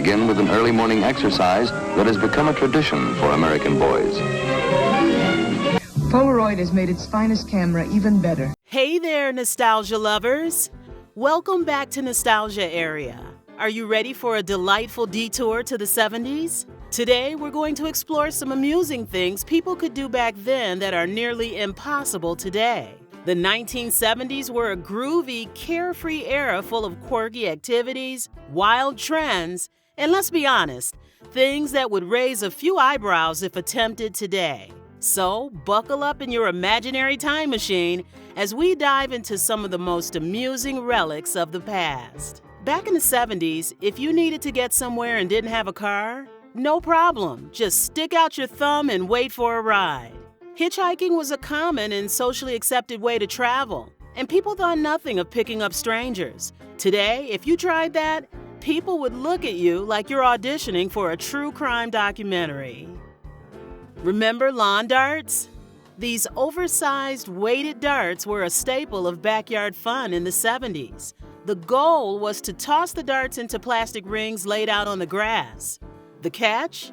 begin with an early morning exercise that has become a tradition for American boys. Polaroid has made its finest camera even better. Hey there, nostalgia lovers. Welcome back to Nostalgia Area. Are you ready for a delightful detour to the 70s? Today, we're going to explore some amusing things people could do back then that are nearly impossible today. The 1970s were a groovy, carefree era full of quirky activities, wild trends, and let's be honest, things that would raise a few eyebrows if attempted today. So, buckle up in your imaginary time machine as we dive into some of the most amusing relics of the past. Back in the 70s, if you needed to get somewhere and didn't have a car, no problem. Just stick out your thumb and wait for a ride. Hitchhiking was a common and socially accepted way to travel, and people thought nothing of picking up strangers. Today, if you tried that, people would look at you like you're auditioning for a true crime documentary. Remember lawn darts? These oversized, weighted darts were a staple of backyard fun in the 70s. The goal was to toss the darts into plastic rings laid out on the grass. The catch?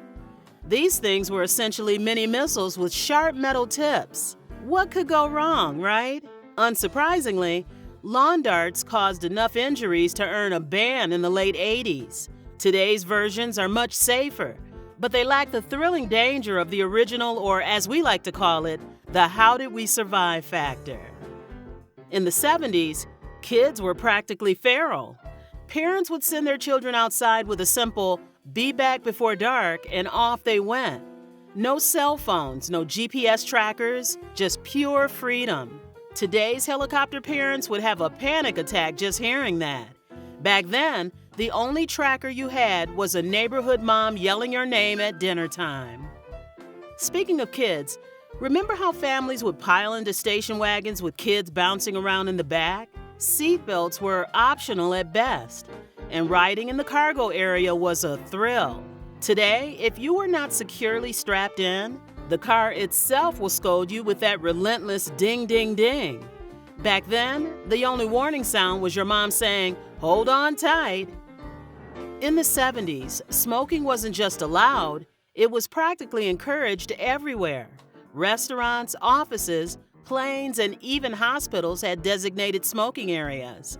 These things were essentially mini missiles with sharp metal tips. What could go wrong, right? Unsurprisingly, lawn darts caused enough injuries to earn a ban in the late 80s. Today's versions are much safer, but they lack the thrilling danger of the original, or as we like to call it, the how did we survive factor. In the 70s, kids were practically feral. Parents would send their children outside with a simple, "Be back before dark," and off they went. No cell phones, no GPS trackers, just pure freedom. Today's helicopter parents would have a panic attack just hearing that. Back then, the only tracker you had was a neighborhood mom yelling your name at dinner time. Speaking of kids, remember how families would pile into station wagons with kids bouncing around in the back? Seatbelts were optional at best, and riding in the cargo area was a thrill. Today, if you were not securely strapped in, the car itself will scold you with that relentless ding, ding, ding. Back then, the only warning sound was your mom saying, "Hold on tight." In the 70s, smoking wasn't just allowed, it was practically encouraged everywhere. Restaurants, offices, planes, and even hospitals had designated smoking areas.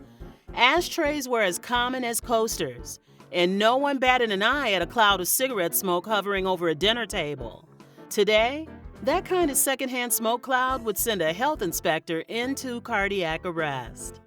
Ashtrays were as common as coasters, and no one batted an eye at a cloud of cigarette smoke hovering over a dinner table. Today, that kind of secondhand smoke cloud would send a health inspector into cardiac arrest.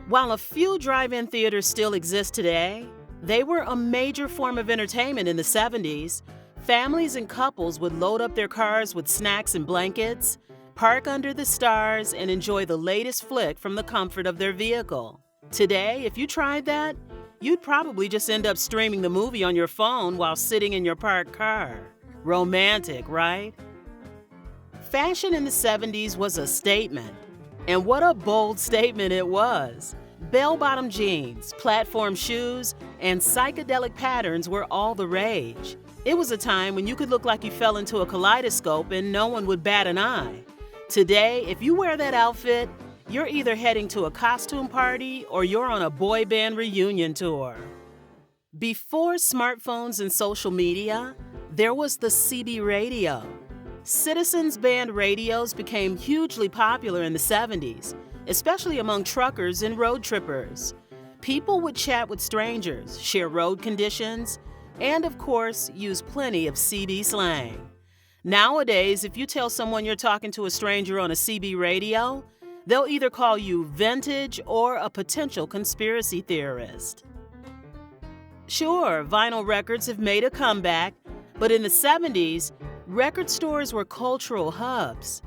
While a few drive-in theaters still exist today, they were a major form of entertainment in the 70s. Families and couples would load up their cars with snacks and blankets, park under the stars, and enjoy the latest flick from the comfort of their vehicle. Today, if you tried that, you'd probably just end up streaming the movie on your phone while sitting in your parked car. Romantic, right? Fashion in the 70s was a statement. And what a bold statement it was. Bell-bottom jeans, platform shoes, and psychedelic patterns were all the rage. It was a time when you could look like you fell into a kaleidoscope and no one would bat an eye. Today, if you wear that outfit, you're either heading to a costume party or you're on a boy band reunion tour. Before smartphones and social media, there was the CB radio. Citizens band radios became hugely popular in the 70s, especially among truckers and road trippers. People would chat with strangers, share road conditions, and of course, use plenty of CB slang. Nowadays, if you tell someone you're talking to a stranger on a CB radio, they'll either call you vintage or a potential conspiracy theorist. Sure, vinyl records have made a comeback, but in the 70s, record stores were cultural hubs.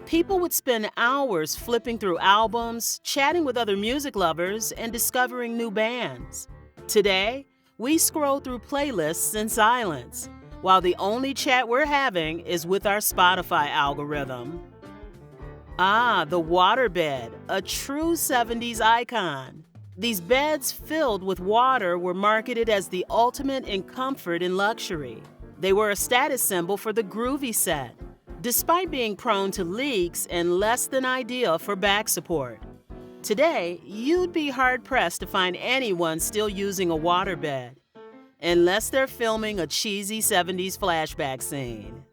People would spend hours flipping through albums, chatting with other music lovers, and discovering new bands. Today, we scroll through playlists in silence, while the only chat we're having is with our Spotify algorithm. Ah, the waterbed, a true 70s icon. These beds filled with water were marketed as the ultimate in comfort and luxury. They were a status symbol for the groovy set, despite being prone to leaks and less than ideal for back support. Today, you'd be hard-pressed to find anyone still using a waterbed. unless they're filming a cheesy 70s flashback scene.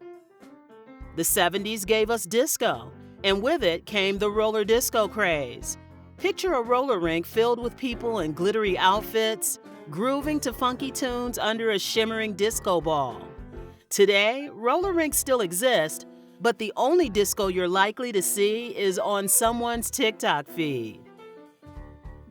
The 70s gave us disco, and with it came the roller disco craze. Picture a roller rink filled with people in glittery outfits, grooving to funky tunes under a shimmering disco ball. Today, roller rinks still exist, but the only disco you're likely to see is on someone's TikTok feed.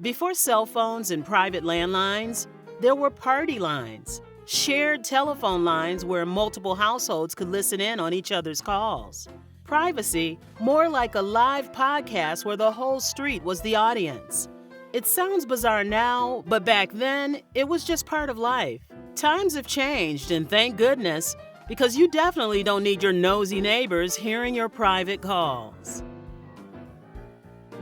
Before cell phones and private landlines, there were party lines, shared telephone lines where multiple households could listen in on each other's calls. Privacy, more like a live podcast where the whole street was the audience. It sounds bizarre now, but back then, it was just part of life. Times have changed, and thank goodness, because you definitely don't need your nosy neighbors hearing your private calls.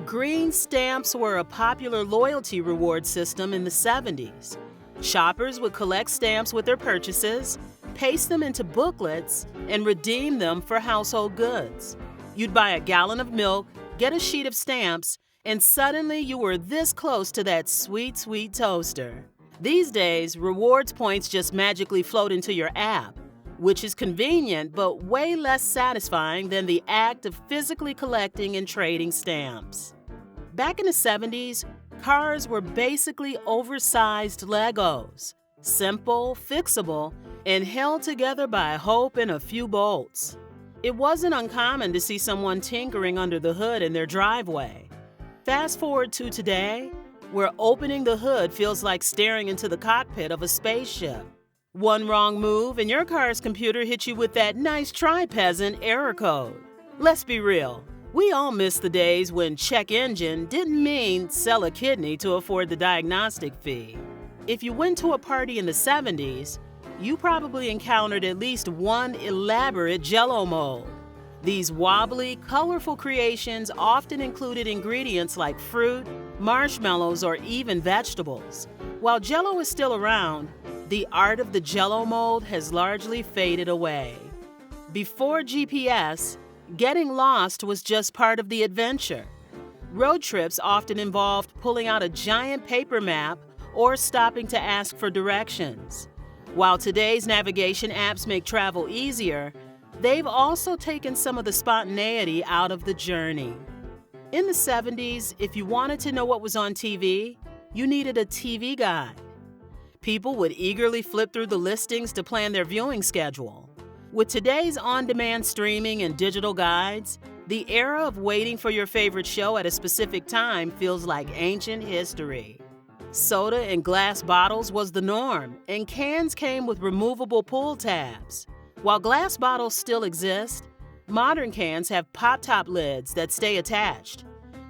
Green stamps were a popular loyalty reward system in the 70s. Shoppers would collect stamps with their purchases, paste them into booklets, and redeem them for household goods. You'd buy a gallon of milk, get a sheet of stamps, and suddenly you were this close to that sweet, sweet toaster. These days, rewards points just magically float into your app, which is convenient but way less satisfying than the act of physically collecting and trading stamps. Back in the 70s, cars were basically oversized Legos, simple, fixable, and held together by hope and a few bolts. It wasn't uncommon to see someone tinkering under the hood in their driveway. Fast forward to today, where opening the hood feels like staring into the cockpit of a spaceship. One wrong move and your car's computer hits you with that "nice try, peasant" error code. Let's be real. We all miss the days when check engine didn't mean sell a kidney to afford the diagnostic fee. If you went to a party in the 70s, you probably encountered at least one elaborate Jell-O mold. These wobbly, colorful creations often included ingredients like fruit, marshmallows, or even vegetables. While Jell-O is still around, the art of the Jell-O mold has largely faded away. Before GPS, getting lost was just part of the adventure. Road trips often involved pulling out a giant paper map or stopping to ask for directions. While today's navigation apps make travel easier, they've also taken some of the spontaneity out of the journey. In the 70s, if you wanted to know what was on TV, you needed a TV guide. People would eagerly flip through the listings to plan their viewing schedule. With today's on-demand streaming and digital guides, the era of waiting for your favorite show at a specific time feels like ancient history. Soda in glass bottles was the norm, and cans came with removable pull tabs. While glass bottles still exist, modern cans have pop-top lids that stay attached.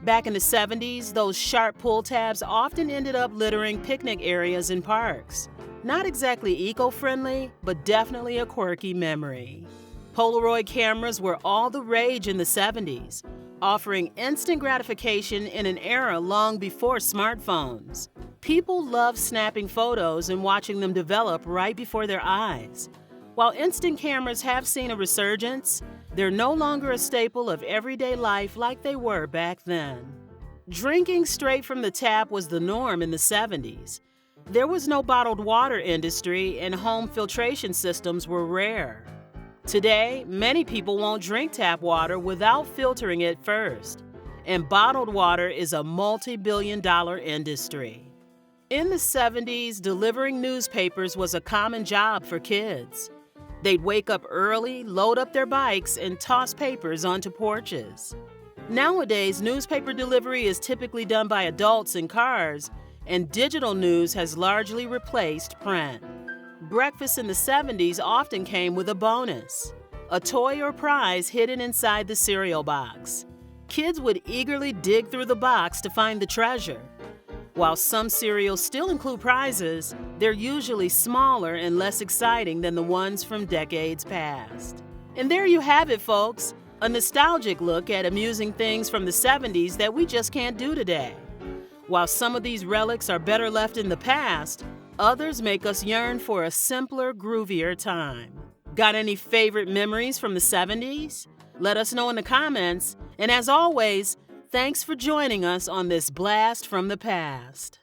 Back in the 70s, those sharp pull tabs often ended up littering picnic areas and parks. Not exactly eco-friendly, but definitely a quirky memory. Polaroid cameras were all the rage in the 70s, offering instant gratification in an era long before smartphones. People loved snapping photos and watching them develop right before their eyes. While instant cameras have seen a resurgence, they're no longer a staple of everyday life like they were back then. Drinking straight from the tap was the norm in the 70s. There was no bottled water industry, and home filtration systems were rare. Today, many people won't drink tap water without filtering it first, and bottled water is a multi-billion-dollar industry. In the 70s, delivering newspapers was a common job for kids. They'd wake up early, load up their bikes, and toss papers onto porches. Nowadays, newspaper delivery is typically done by adults in cars, and digital news has largely replaced print. Breakfast in the 70s often came with a bonus, a toy or prize hidden inside the cereal box. Kids would eagerly dig through the box to find the treasure. While some cereals still include prizes, they're usually smaller and less exciting than the ones from decades past. And there you have it, folks, a nostalgic look at amusing things from the 70s that we just can't do today. While some of these relics are better left in the past, others make us yearn for a simpler, groovier time. Got any favorite memories from the 70s? Let us know in the comments, and as always, thanks for joining us on this blast from the past.